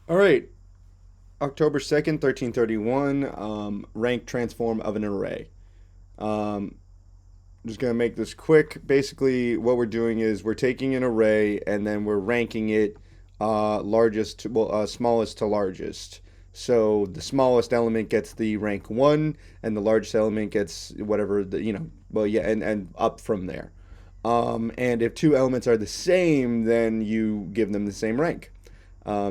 All right, October 2nd, 1331, rank transform of an array. Um, just going to make this quick. Basically, what we're doing is we're taking an array and then we're ranking it smallest to largest. So the smallest element gets the rank 1 and the largest element gets whatever and up from there. And if two elements are the same, then you give them the same rank.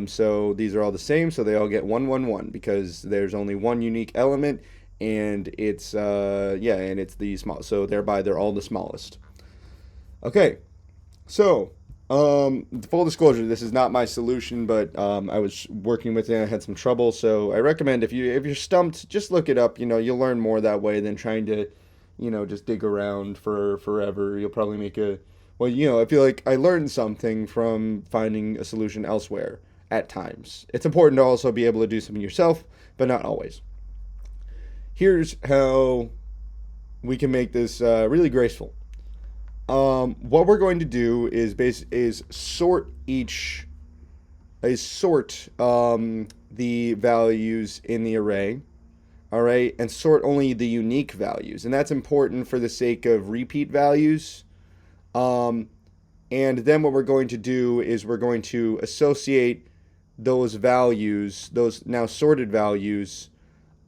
So these are all the same, so they all get 1, 1, 1 because there's only one unique element, and it's the small. So thereby they're all the smallest. Okay, so full disclosure, this is not my solution, but I was working with it. I had some trouble, so I recommend if you're stumped, just look it up. You'll learn more that way than trying to, just dig around for forever. You'll probably make a well, I feel like I learned something from finding a solution elsewhere at times. It's important to also be able to do something yourself, but not always. Here's how we can make this really graceful. What we're going to do is sort the values in the array, all right, and sort only the unique values, and that's important for the sake of repeat values. Um, and then what we're going to do is we're going to associate those values, those now sorted values.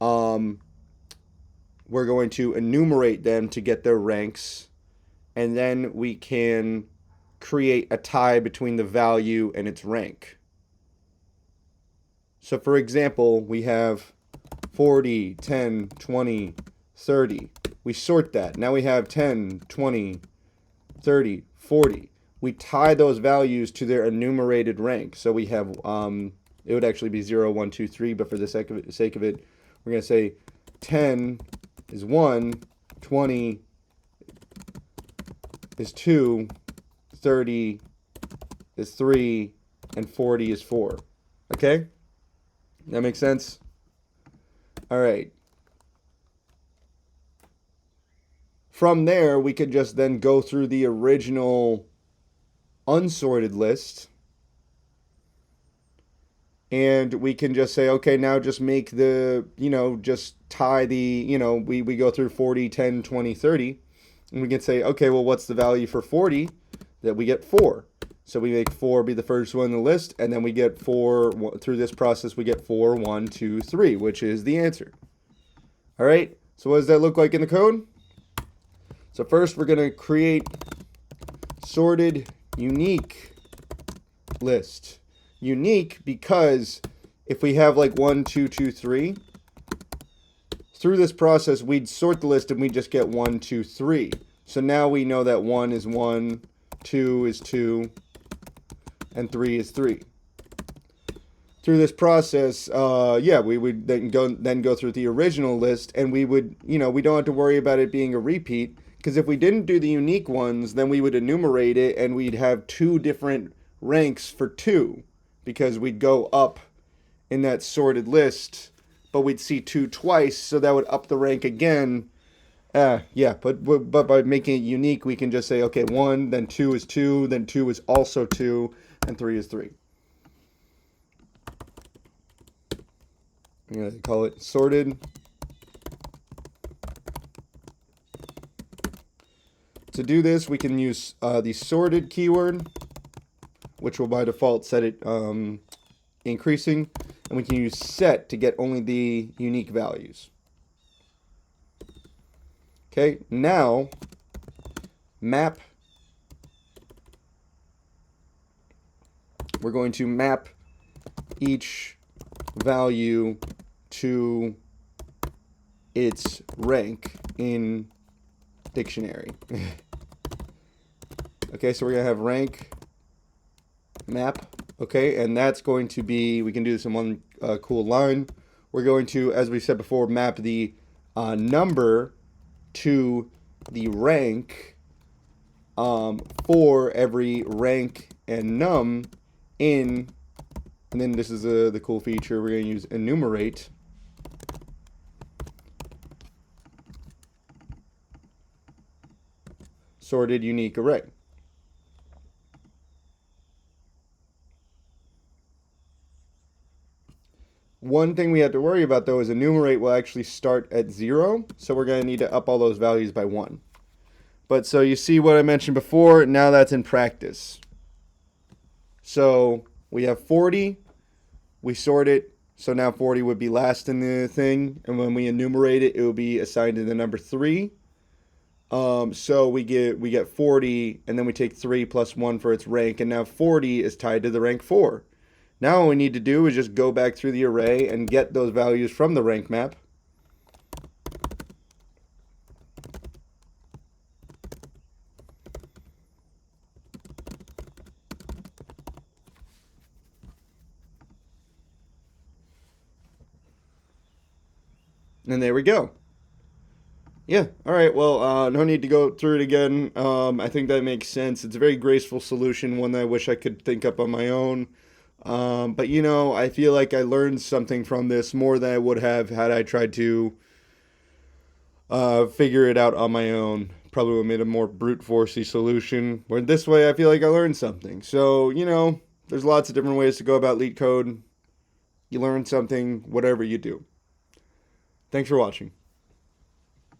Um, we're going to enumerate them to get their ranks, and then we can create a tie between the value and its rank. So for example, we have 40, 10, 20, 30. We sort that. Now we have 10, 20, 30, 40. We tie those values to their enumerated rank. So we have, it would actually be 0, 1, 2, 3, but for the sake of it, we're going to say 10 is 1, 20 is 2, 30 is 3, and 40 is 4. Okay? That makes sense? All right. From there, we could just then go through the original unsorted list, and we can just say, okay, now just make just tie we go through 40, 10, 20, 30, and we can say, okay, well, what's the value for 40? That we get 4. So we make 4 be the first one in the list, and then we get 4, through this process, we get 4, 1, 2, 3, which is the answer. All right, so what does that look like in the code? So first we're going to create sorted unique list. Unique because if we have like 1, 2, 2, 3, through this process we'd sort the list and we just get 1, 2, 3. So now we know that 1 is 1, 2 is 2, and 3 is 3. Through this process, we would then go through the original list, and we would, we don't have to worry about it being a repeat, because if we didn't do the unique ones, then we would enumerate it, and we'd have two different ranks for 2, because we'd go up in that sorted list, but we'd see 2 twice, so that would up the rank again. But by making it unique, we can just say, okay, 1, then 2 is 2, then 2 is also 2, and 3 is 3. I'm going to call it sorted. To do this, we can use the sorted keyword, which will by default set it increasing, and we can use set to get only the unique values. Okay, now map. We're going to map each value to its rank in dictionary. Okay, so we're going to have rank map. Okay, and that's going to be, we can do this in one cool line. We're going to, as we said before, map the number to the rank for every rank and num in, and then this is the cool feature, we're going to use enumerate. Sorted unique array. One thing we have to worry about though is enumerate will actually start at 0, so we're going to need to up all those values by 1. But so you see what I mentioned before, now that's in practice. So we have 40, we sort it, so now 40 would be last in the thing, and when we enumerate it, it will be assigned to the number 3. So we get 40, and then we take 3 plus 1 for its rank, and now 40 is tied to the rank 4. Now all we need to do is just go back through the array and get those values from the rank map. And there we go. Yeah, all right, well, no need to go through it again. I think that makes sense. It's a very graceful solution, one that I wish I could think up on my own. But I feel like I learned something from this more than I would have had I tried to figure it out on my own. Probably would have made a more brute forcey solution. Where this way, I feel like I learned something. So, there's lots of different ways to go about LeetCode. You learn something, whatever you do. Thanks for watching.